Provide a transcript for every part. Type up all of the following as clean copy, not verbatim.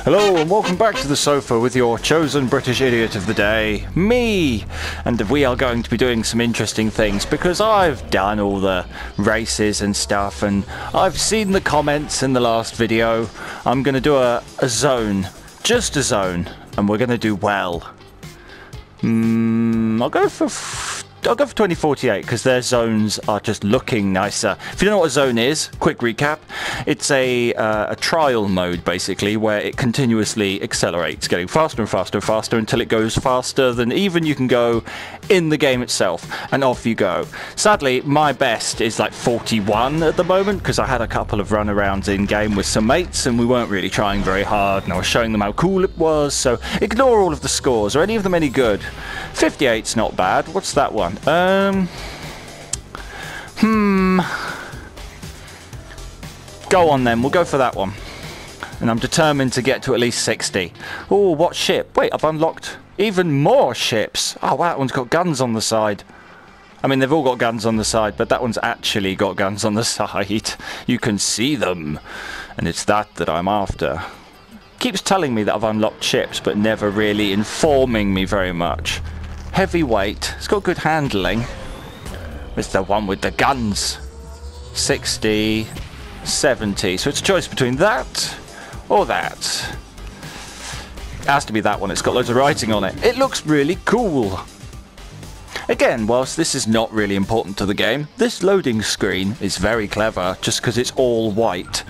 Hello and welcome back to the sofa with your chosen British idiot of the day, me! And we are going to be doing some interesting things because I've done all the races and stuff and I've seen the comments in the last video. I'm going to do a zone, just a zone, and we're going to do well. I'll go for 2048 because their zones are just looking nicer. If you don't know what a zone is, quick recap. It's a trial mode basically where it continuously accelerates, getting faster and faster and faster until it goes faster than even you can go in the game itself, and off you go. Sadly, my best is like 41 at the moment because I had a couple of runarounds in game with some mates and we weren't really trying very hard and I was showing them how cool it was, so ignore all of the scores. Are any of them any good? 58's not bad. What's that one? Go on then, we'll go for that one. And I'm determined to get to at least 60. Oh, what ship? Wait, I've unlocked even more ships. Oh wow, that one's got guns on the side. I mean, they've all got guns on the side, but that one's actually got guns on the side. You can see them. And it's that I'm after. Keeps telling me that I've unlocked ships, but never really informing me very much. Heavyweight. It's got good handling. It's the one with the guns. 60, 70. So it's a choice between that or that. It has to be that one. It's got loads of writing on it. It looks really cool. Again, whilst this is not really important to the game, this loading screen is very clever just because it's all white.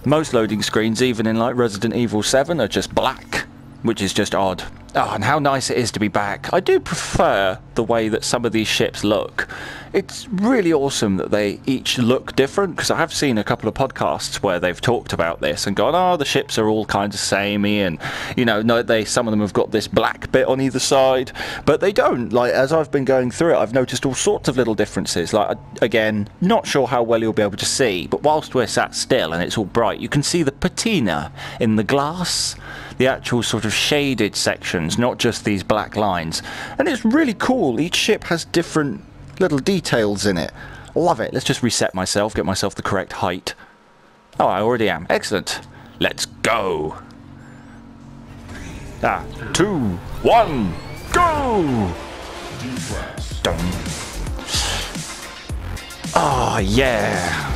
Most loading screens, even in like Resident Evil 7, are just black, which is just odd. Oh, and how nice it is to be back. I do prefer the way that some of these ships look. It's really awesome that they each look different, because I have seen a couple of podcasts where they've talked about this and gone, oh, the ships are all kind of samey, and, you know, no, some of them have got this black bit on either side, but they don't. Like, as I've been going through it, I've noticed all sorts of little differences. Like, again, not sure how well you'll be able to see, but whilst we're sat still and it's all bright, you can see the patina in the glass. The actual sort of shaded sections, not just these black lines. And it's really cool. Each ship has different little details in it. Love it. Let's just reset myself, get myself the correct height. Oh, I already am. Excellent. Let's go. 2, 1, go! Dun. Oh, yeah.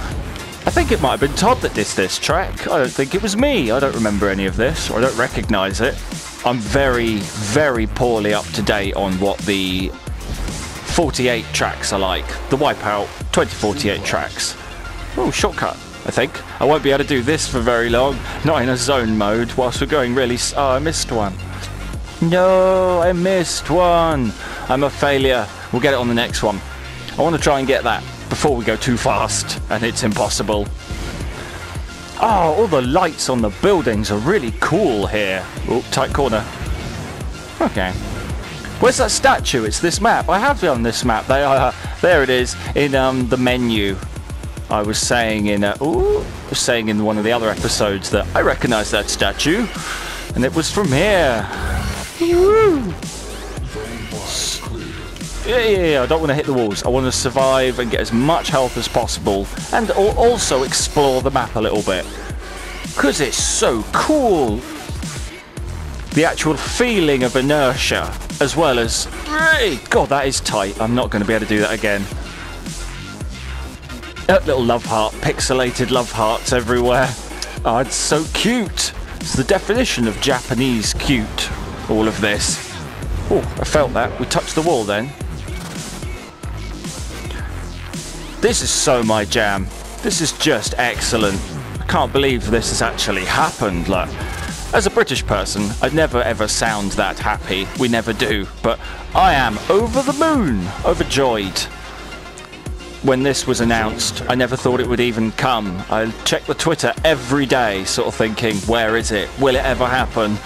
I think it might have been Todd that did this track. I don't think it was me. I don't remember any of this, or I don't recognise it. I'm very, very poorly up to date on what the 48 tracks are like. The Wipeout 2048 tracks. Oh, shortcut, I think. I won't be able to do this for very long. Not in a zone mode, whilst we're going really... Oh, I missed one. No, I missed one. I'm a failure. We'll get it on the next one. I want to try and get that before we go too fast, and it's impossible. Oh, all the lights on the buildings are really cool here. Oh, tight corner. Okay. Where's that statue? It's this map. I have done this map. There it is in the menu. I was saying in one of the other episodes that I recognise that statue, and it was from here. Woo! Yeah, I don't want to hit the walls. I want to survive and get as much health as possible, and also explore the map a little bit, because it's so cool. The actual feeling of inertia, as well as... God, that is tight. I'm not going to be able to do that again. Little love heart, pixelated love hearts everywhere. Oh, it's so cute. It's the definition of Japanese cute, all of this. Oh, I felt that. We touched the wall then. This is so my jam. This is just excellent. I can't believe this has actually happened. Like, as a British person, I'd never ever sound that happy. We never do. But I am over the moon, overjoyed. When this was announced, I never thought it would even come. I check the Twitter every day, sort of thinking, where is it? Will it ever happen?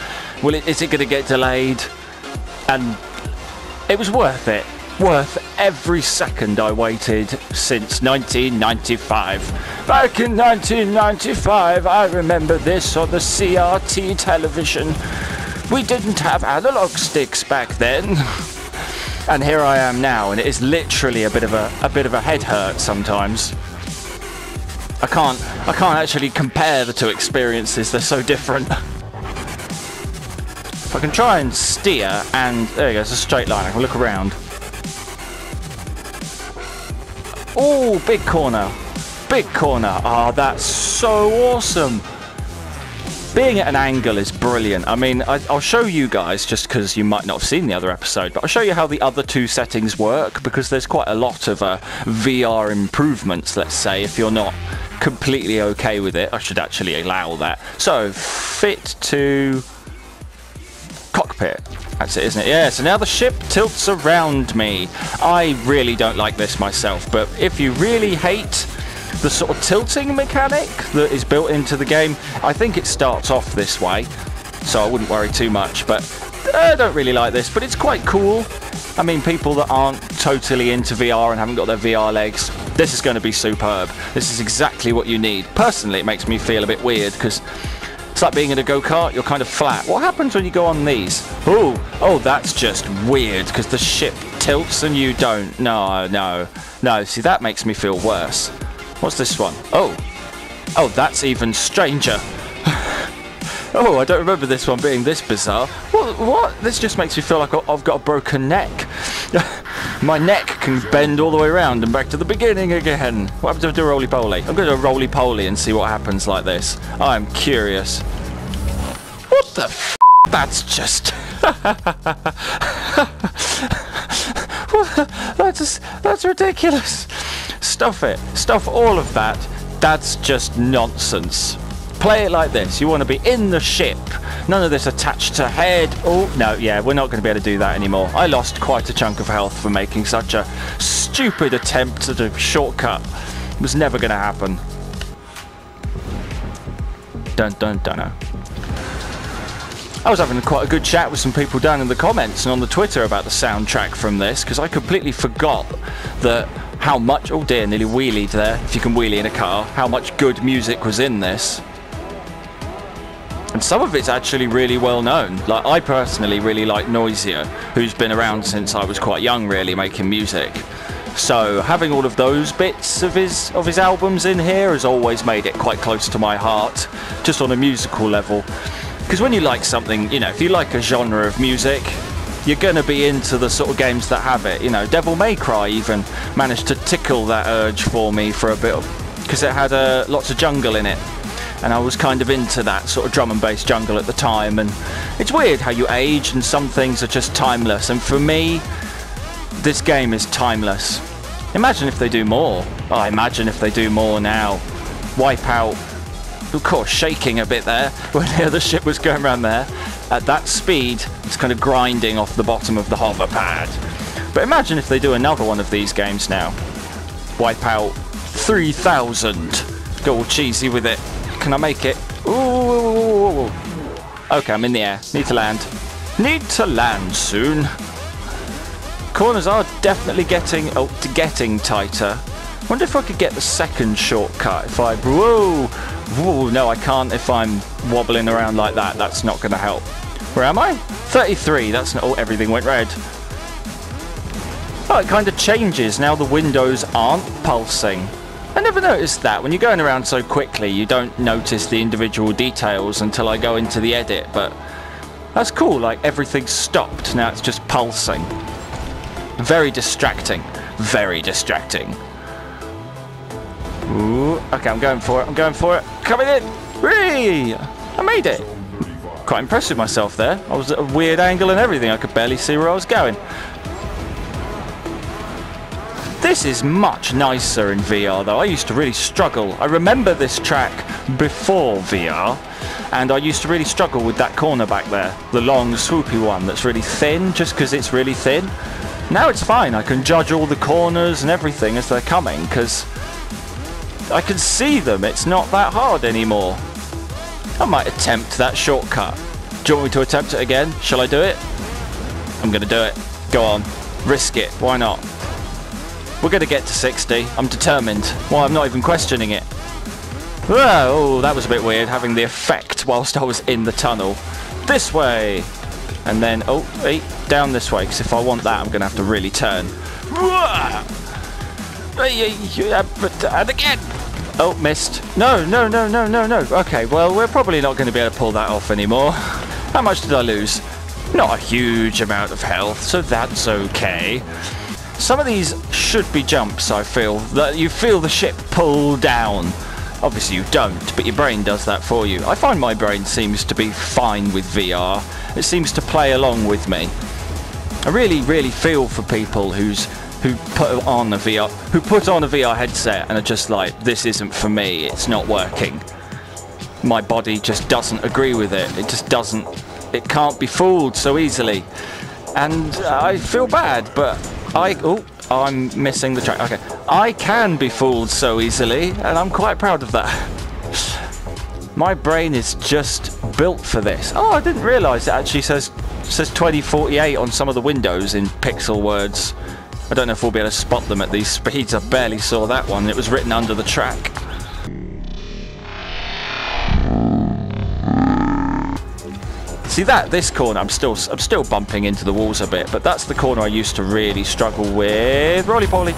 Is it going to get delayed? And it was worth it. Worth every second I waited since 1995. Back in 1995, I remember this on the CRT television. We didn't have analog sticks back then. And here I am now, and it is literally a bit of a head hurt sometimes. I can't actually compare the two experiences. They're so different. If I can try and steer, and there you go, it's a straight line. I can look around. Oh, big corner. Big corner. Ah, that's so awesome. Being at an angle is brilliant. I mean, I'll show you guys, just because you might not have seen the other episode, but I'll show you how the other two settings work, because there's quite a lot of VR improvements, let's say, if you're not completely okay with it. I should actually allow that. So, fit to cockpit. That's it, isn't it? Yeah, so now the ship tilts around me. I really don't like this myself, but if you really hate the sort of tilting mechanic that is built into the game, I think it starts off this way, so I wouldn't worry too much. But I don't really like this, but it's quite cool. I mean, people that aren't totally into VR and haven't got their VR legs, this is going to be superb. This is exactly what you need. Personally, it makes me feel a bit weird, because it's like being in a go-kart, you're kind of flat. What happens when you go on these? Oh, that's just weird, because the ship tilts and you don't. No, see, that makes me feel worse. What's this one? Oh, that's even stranger. Oh, I don't remember this one being this bizarre. What? This just makes me feel like I've got a broken neck. My neck can bend all the way around and back to the beginning again. What happens if I do a roly-poly? I'm going to do a roly-poly and see what happens like this. I'm curious. What the f***? That's just... That's ridiculous. Stuff it. Stuff all of that. That's just nonsense. Play it like this. You want to be in the ship. None of this attached to head. Oh, no, yeah, we're not going to be able to do that anymore. I lost quite a chunk of health for making such a stupid attempt at a shortcut. It was never going to happen. Dun. I was having quite a good chat with some people down in the comments and on the Twitter about the soundtrack from this, because I completely forgot that how much, oh dear, nearly wheelied there, if you can wheelie in a car, how much good music was in this. And some of it's actually really well known. Like, I personally really like Noisia, who's been around since I was quite young, really, making music. So having all of those bits of his albums in here has always made it quite close to my heart, just on a musical level. Because when you like something, you know, if you like a genre of music, you're going to be into the sort of games that have it. You know, Devil May Cry even managed to tickle that urge for me for a bit, because it had lots of jungle in it. And I was kind of into that sort of drum and bass jungle at the time. And it's weird how you age and some things are just timeless. And for me, this game is timeless. Imagine if they do more. Oh, imagine if they do more now. Wipeout, of course, shaking a bit there when the other ship was going around there. At that speed, it's kind of grinding off the bottom of the hover pad. But imagine if they do another one of these games now. Wipeout 3000. Go all cheesy with it. Can I make it? Ooh. Okay, I'm in the air. Need to land. Need to land soon. Corners are definitely getting tighter. Wonder if I could get the second shortcut if I... Whoa, no, I can't if I'm wobbling around like that. That's not going to help. Where am I? 33. That's not... Oh, everything went red. Oh, it kind of changes. Now the windows aren't pulsing. I never noticed that. When you're going around so quickly, you don't notice the individual details until I go into the edit, but that's cool. Like, everything's stopped. Now it's just pulsing. Very distracting. Very distracting. Ooh, okay, I'm going for it. Coming in! Whee! I made it! Quite impressed with myself there. I was at a weird angle and everything. I could barely see where I was going. This is much nicer in VR though. I used to really struggle. I remember this track before VR, and I used to really struggle with that corner back there. The long, swoopy one that's really thin, just because it's really thin. Now it's fine. I can judge all the corners and everything as they're coming, because I can see them. It's not that hard anymore. I might attempt that shortcut. Do you want me to attempt it again? Shall I do it? I'm going to do it. Go on. Risk it. Why not? We're going to get to 60. I'm determined. Well, I'm not even questioning it. Oh, that was a bit weird, having the effect whilst I was in the tunnel. This way. And then, oh, hey, down this way, because if I want that, I'm going to have to really turn. And again. Oh, missed. No. Okay, well, we're probably not going to be able to pull that off anymore. How much did I lose? Not a huge amount of health, so that's okay. Some of these should be jumps, I feel. That you feel the ship pull down. Obviously you don't, but your brain does that for you. I find my brain seems to be fine with VR. It seems to play along with me. I really, really feel for people who put on a VR headset and are just like, this isn't for me, it's not working. My body just doesn't agree with it. It just doesn't. It can't be fooled so easily. And I feel bad, but I'm missing the track. Okay. I can be fooled so easily, and I'm quite proud of that. My brain is just built for this. Oh, I didn't realise it actually says 2048 on some of the windows in pixel words. I don't know if we'll be able to spot them at these speeds. I barely saw that one. It was written under the track. See this corner, I'm still bumping into the walls a bit, but that's the corner I used to really struggle with. Roly-poly.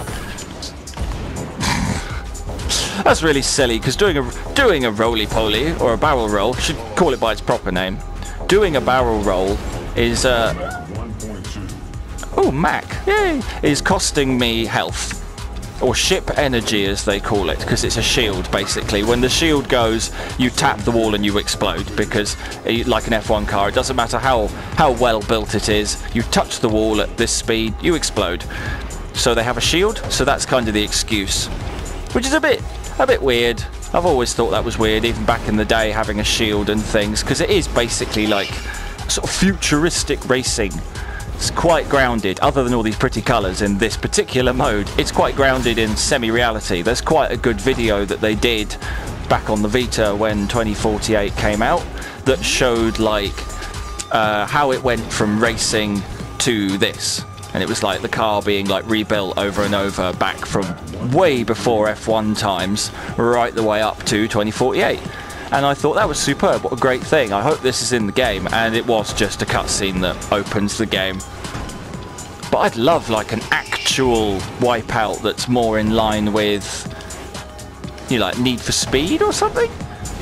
That's really silly, because doing a roly-poly or a barrel roll, should call it by its proper name. Doing a barrel roll is Mac, yay, is costing me health. Or ship energy as they call it, because it's a shield basically. When the shield goes, you tap the wall and you explode, because like an F1 car, it doesn't matter how well built it is, you touch the wall at this speed, you explode. So they have a shield, so that's kind of the excuse. Which is a bit weird. I've always thought that was weird, even back in the day, having a shield and things, because it is basically like sort of futuristic racing. It's quite grounded, other than all these pretty colours in this particular mode, it's quite grounded in semi-reality. There's quite a good video that they did back on the Vita when 2048 came out that showed like how it went from racing to this. And it was like the car being like rebuilt over and over back from way before F1 times right the way up to 2048. And I thought that was superb, what a great thing. I hope this is in the game, and it was just a cutscene that opens the game. But I'd love like an actual Wipeout that's more in line with, you know, like Need for Speed or something?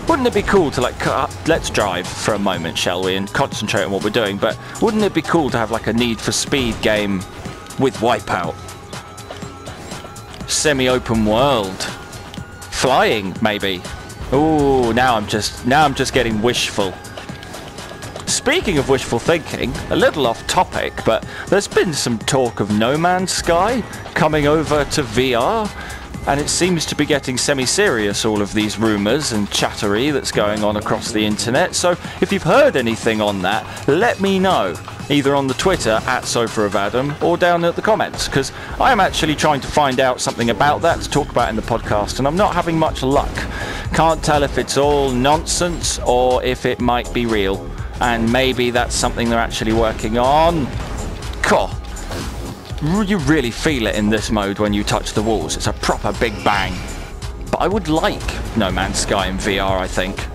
Wouldn't it be cool to like let's drive for a moment, shall we, and concentrate on what we're doing, but wouldn't it be cool to have like a Need for Speed game with Wipeout? Semi-open world. Flying, maybe. Oh, now I'm just getting wishful. Speaking of wishful thinking, a little off topic, but there's been some talk of No Man's Sky coming over to VR, and it seems to be getting semi-serious, all of these rumours and chattery that's going on across the internet. So if you've heard anything on that, let me know, either on the Twitter @SofaofAdam or down at the comments, because I am actually trying to find out something about that to talk about in the podcast, and I'm not having much luck. Can't tell if it's all nonsense or if it might be real, and maybe that's something they're actually working on. Cool. You really feel it in this mode when you touch the walls. It's a proper big bang. But I would like No Man's Sky in VR, I think.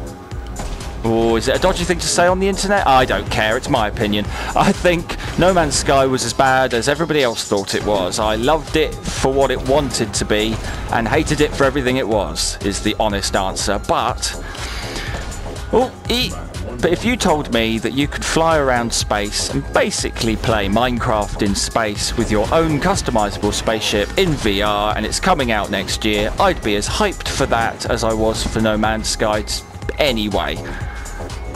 Oh, is it a dodgy thing to say on the internet? I don't care, it's my opinion. I think No Man's Sky was as bad as everybody else thought it was. I loved it for what it wanted to be and hated it for everything it was, is the honest answer. But if you told me that you could fly around space and basically play Minecraft in space with your own customizable spaceship in VR, and it's coming out next year, I'd be as hyped for that as I was for No Man's Sky anyway.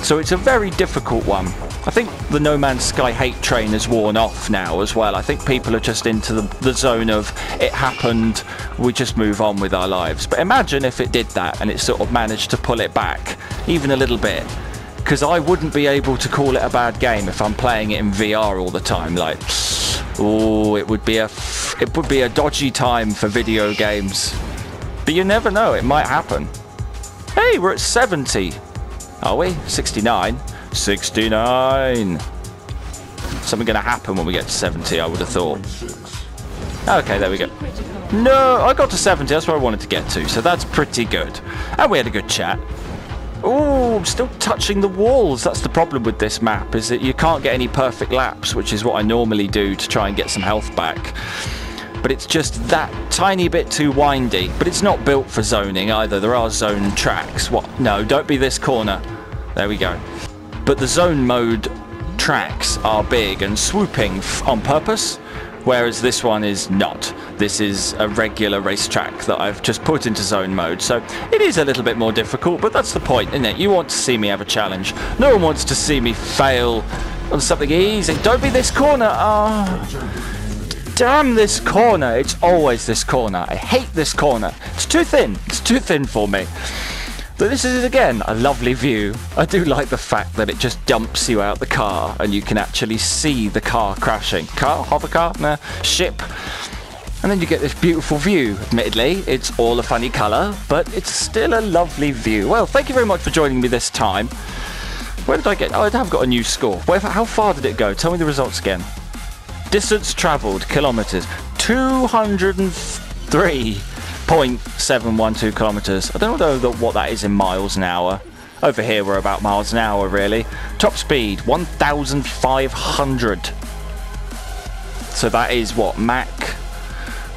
So it's a very difficult one. I think the No Man's Sky hate train has worn off now as well. I think people are just into the zone of it happened, we just move on with our lives. But imagine if it did that and it sort of managed to pull it back even a little bit. Because I wouldn't be able to call it a bad game if I'm playing it in VR all the time. Like, oh, it would be a dodgy time for video games. But you never know, it might happen. Hey, we're at 70. Are we? 69. 69. Something going to happen when we get to 70, I would have thought. Okay, there we go. No, I got to 70. That's where I wanted to get to. So that's pretty good. And we had a good chat. Oh, I'm still touching the walls. That's the problem with this map, is that you can't get any perfect laps, which is what I normally do to try and get some health back. But it's just that tiny bit too windy. But it's not built for zoning either. There are zone tracks. What? No, don't be this corner. There we go. But the zone mode tracks are big and swooping on purpose, whereas this one is not. This is a regular racetrack that I've just put into zone mode, so it is a little bit more difficult, but that's the point, isn't it? You want to see me have a challenge. No one wants to see me fail on something easy. Don't be this corner. Damn this corner. It's always this corner. I hate this corner. It's too thin. It's too thin for me. But this is, again, a lovely view. I do like the fact that it just dumps you out the car and you can actually see the car crashing. Car? Hover car? Nah. Ship. And then you get this beautiful view. Admittedly, it's all a funny colour, but it's still a lovely view. Well, thank you very much for joining me this time. Where did I get? Oh, I have got a new score. How far did it go? Tell me the results again. Distance travelled, kilometres. 203.712 kilometres. I don't know what that is in miles an hour. Over here we're about miles an hour, really. Top speed, 1,500. So that is what, Mach?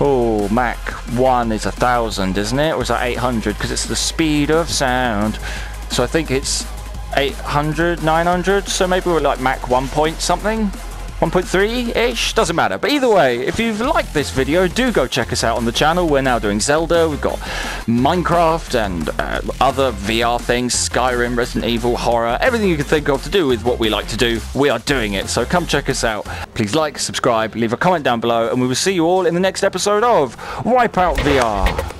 Oh, Mach 1 is 1,000, isn't it? Or is that 800? Because it's the speed of sound. So I think it's 800, 900. So maybe we're like Mach 1 point something. 1.3-ish, doesn't matter. But either way, if you've liked this video, do go check us out on the channel. We're now doing Zelda, we've got Minecraft and other VR things, Skyrim, Resident Evil, horror, everything you can think of to do with what we like to do, we are doing it. So come check us out. Please like, subscribe, leave a comment down below, and we will see you all in the next episode of Wipeout VR.